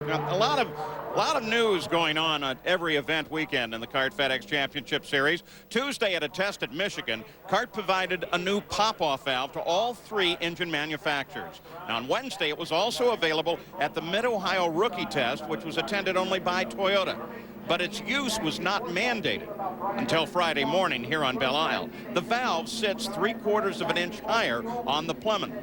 A lot of news going on at every event weekend in the CART FedEx Championship Series. Tuesday at a test at Michigan, CART provided a new pop-off valve to all three engine manufacturers. Now, on Wednesday, it was also available at the Mid-Ohio Rookie Test, which was attended only by Toyota. But its use was not mandated until Friday morning here on Belle Isle. The valve sits 3/4 of an inch higher on the plenum.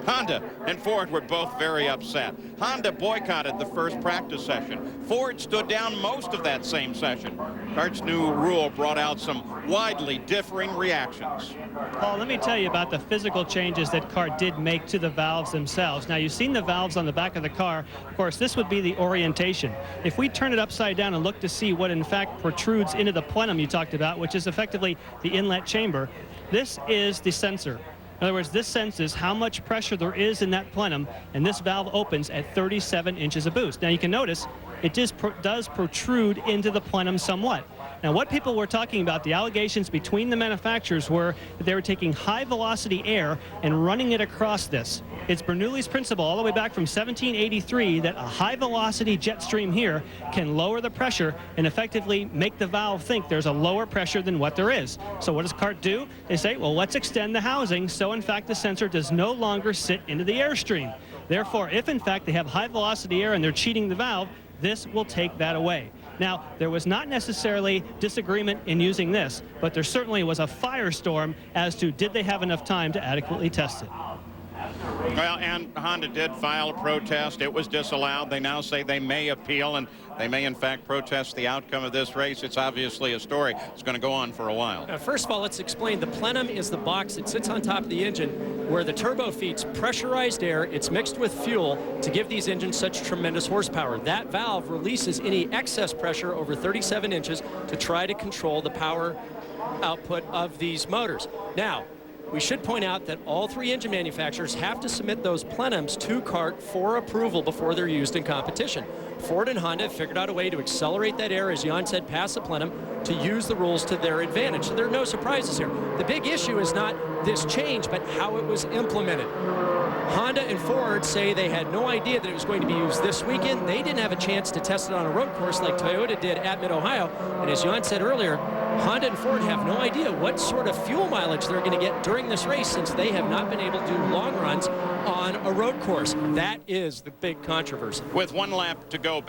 Honda and Ford were both very upset. Honda boycotted the first practice session. Ford stood down most of that same session. CART's new rule brought out some widely differing reactions. Paul, let me tell you about the physical changes that CART did make to the valves themselves. Now, you've seen the valves on the back of the car. Of course, this would be the orientation. If we turn it upside down and look to see what in fact protrudes into the plenum you talked about, which is effectively the inlet chamber, this is the sensor. In other words, this senses how much pressure there is in that plenum, and this valve opens at 37 inches of boost. Now, you can notice it does protrude into the plenum somewhat. Now, what people were talking about, the allegations between the manufacturers were that they were taking high-velocity air and running it across this. It's Bernoulli's principle all the way back from 1783 that a high-velocity jet stream here can lower the pressure and effectively make the valve think there's a lower pressure than what there is. So what does CART do? They say, well, let's extend the housing so, in fact, the sensor does no longer sit into the airstream. Therefore, if, in fact, they have high-velocity air and they're cheating the valve, this will take that away. Now, there was not necessarily disagreement in using this, but there certainly was a firestorm as to did they have enough time to adequately test it. Well, and Honda did file a protest. It was disallowed. They now say they may appeal, and they may, in fact, protest the outcome of this race. It's obviously a story that's going to go on for a while. First of all, let's explain. The plenum is the box that sits on top of the engine where the turbo feeds pressurized air. It's mixed with fuel to give these engines such tremendous horsepower. That valve releases any excess pressure over 37 inches to try to control the power output of these motors. Now, we should point out that all three engine manufacturers have to submit those plenums to CART for approval before they're used in competition. Ford and Honda have figured out a way to accelerate that air, as Jan said, past the plenum to use the rules to their advantage. So there are no surprises here. The big issue is not this change, but how it was implemented. Honda and Ford say they had no idea that it was going to be used this weekend. They didn't have a chance to test it on a road course like Toyota did at Mid-Ohio. And as Jan said earlier, Honda and Ford have no idea what sort of fuel mileage they're going to get during this race, since they have not been able to do long runs on a road course. That is the big controversy. With one lap to go.